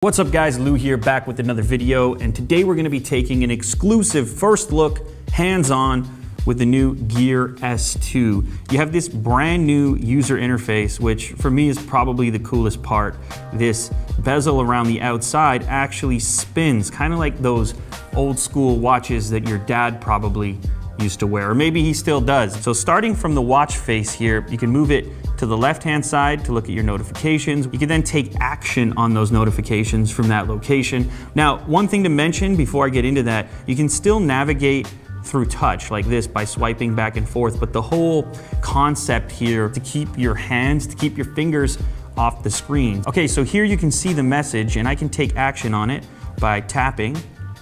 What's up guys, Lou here, back with another video, and today we're going to be taking an exclusive first look, hands-on, with the new Gear S2. You have this brand new user interface, which for me is probably the coolest part. This bezel around the outside actually spins, kind of like those old school watches that your dad probably used to wear, or maybe he still does. So starting from the watch face here, you can move it to the left-hand side to look at your notifications. You can then take action on those notifications from that location. Now, one thing to mention before I get into that, you can still navigate through touch like this by swiping back and forth, but the whole concept here to keep your hands, to keep your fingers off the screen. Okay, so here you can see the message and I can take action on it by tapping,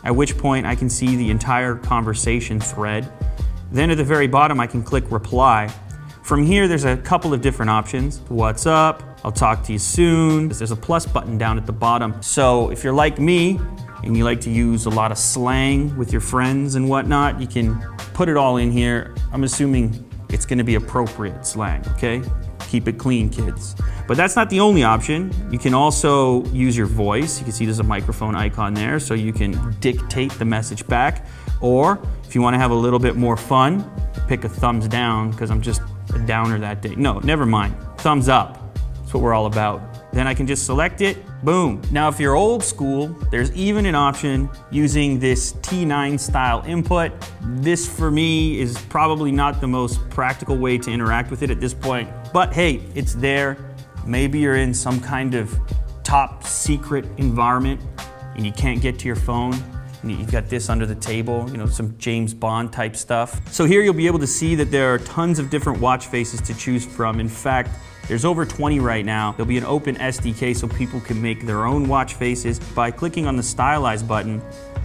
at which point I can see the entire conversation thread. Then at the very bottom, I can click reply. From here, there's a couple of different options. What's up? I'll talk to you soon. There's a plus button down at the bottom. So if you're like me and you like to use a lot of slang with your friends and whatnot, you can put it all in here. I'm assuming it's gonna be appropriate slang, okay? Keep it clean, kids. But that's not the only option. You can also use your voice. You can see there's a microphone icon there, so you can dictate the message back. Or if you wanna have a little bit more fun, pick a thumbs down, because I'm just a downer that day. No, never mind. Thumbs up. That's what we're all about. Then I can just select it, boom. Now, if you're old school, there's even an option using this T9 style input. This for me is probably not the most practical way to interact with it at this point, but hey, it's there. Maybe you're in some kind of top secret environment and you can't get to your phone. You've got this under the table, you know, some James Bond type stuff. So here you'll be able to see that there are tons of different watch faces to choose from. In fact, there's over 20 right now. There'll be an open SDK so people can make their own watch faces. By clicking on the stylize button,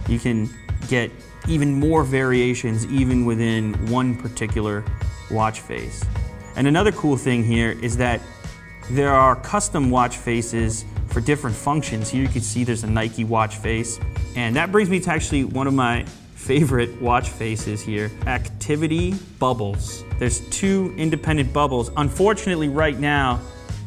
you can get even more variations even within one particular watch face. And another cool thing here is that there are custom watch faces for different functions. Here you can see there's a Nike watch face. And that brings me to actually one of my favorite watch faces here, activity bubbles. There's two independent bubbles. Unfortunately, right now,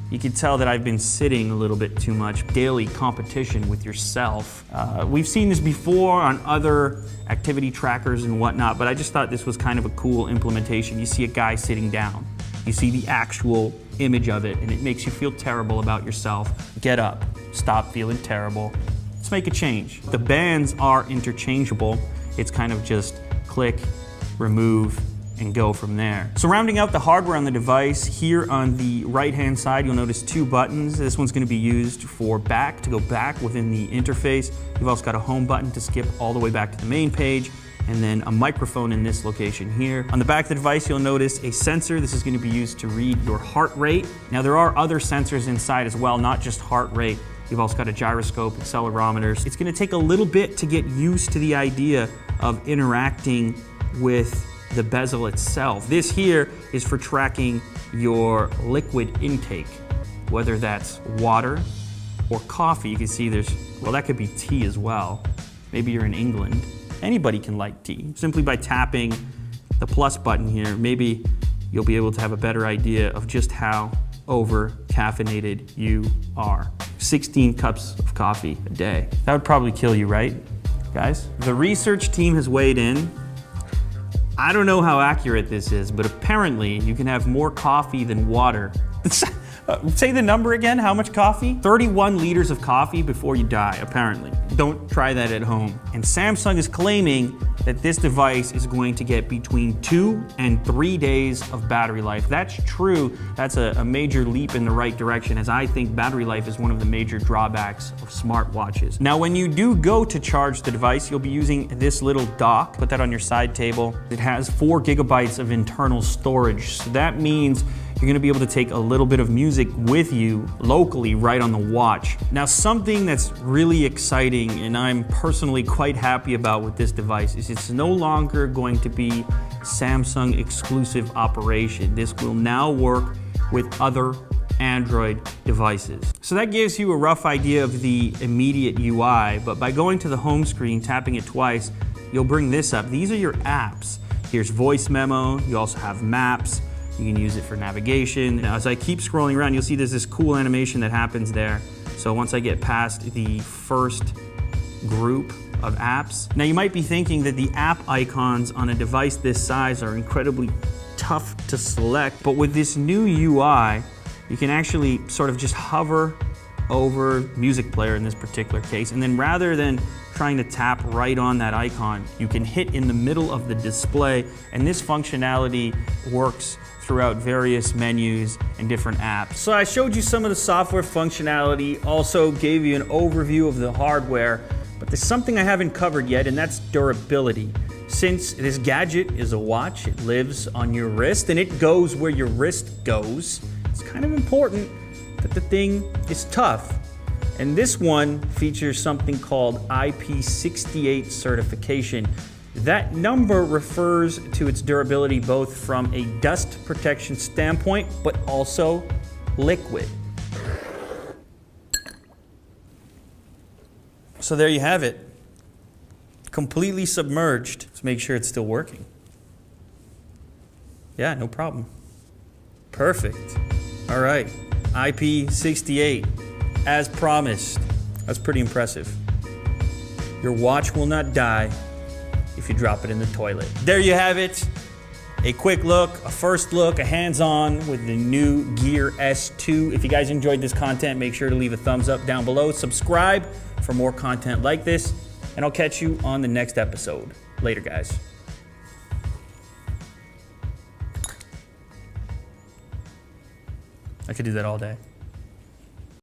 you can tell that I've been sitting a little bit too much. Daily competition with yourself. We've seen this before on other activity trackers and whatnot, but I just thought this was kind of a cool implementation. You see a guy sitting down. You see the actual image of it, and it makes you feel terrible about yourself. Get up, stop feeling terrible. Let's make a change. The bands are interchangeable. It's kind of just click, remove, and go from there. So rounding out the hardware on the device, here on the right-hand side, you'll notice two buttons. This one's gonna be used for back, to go back within the interface. You've also got a home button to skip all the way back to the main page, and then a microphone in this location here. On the back of the device, you'll notice a sensor. This is gonna be used to read your heart rate. Now there are other sensors inside as well, not just heart rate. You've also got a gyroscope, accelerometers. It's gonna take a little bit to get used to the idea of interacting with the bezel itself. This here is for tracking your liquid intake, whether that's water or coffee. You can see there's, well, that could be tea as well. Maybe you're in England. Anybody can like tea. Simply by tapping the plus button here, maybe you'll be able to have a better idea of just how over caffeinated you are. 16 cups of coffee a day. That would probably kill you, right, guys? The research team has weighed in. I don't know how accurate this is, but apparently you can have more coffee than water. Say the number again, how much coffee? 31 liters of coffee before you die, apparently. Don't try that at home. And Samsung is claiming that this device is going to get between 2 and 3 days of battery life. That's true. That's a major leap in the right direction, as I think battery life is one of the major drawbacks of smartwatches. Now, when you do go to charge the device, you'll be using this little dock. Put that on your side table. It has 4 gigabytes of internal storage. So that means you're gonna be able to take a little bit of music with you locally right on the watch. Now, something that's really exciting and I'm personally quite happy about with this device is it's no longer going to be Samsung exclusive operation. This will now work with other Android devices. So that gives you a rough idea of the immediate UI, but by going to the home screen, tapping it twice, you'll bring this up. These are your apps. Here's voice memo, you also have maps, you can use it for navigation. Now, as I keep scrolling around, you'll see there's this cool animation that happens there. So once I get past the first group of apps. Now you might be thinking that the app icons on a device this size are incredibly tough to select, but with this new UI, you can actually sort of just hover over Music Player in this particular case, and then rather than trying to tap right on that icon, you can hit in the middle of the display, and this functionality works throughout various menus and different apps. So I showed you some of the software functionality, also gave you an overview of the hardware, but there's something I haven't covered yet, and that's durability. Since this gadget is a watch, it lives on your wrist, and it goes where your wrist goes, it's kind of important that the thing is tough. And this one features something called IP68 certification. That number refers to its durability both from a dust protection standpoint, but also liquid. So there you have it. Completely submerged. Let's make sure it's still working. Yeah, no problem. Perfect. All right, IP68, as promised. That's pretty impressive. Your watch will not die if you drop it in the toilet. There you have it. A quick look, a first look, a hands-on with the new Gear S2. If you guys enjoyed this content, make sure to leave a thumbs up down below. Subscribe for more content like this, and I'll catch you on the next episode. Later, guys. I could do that all day.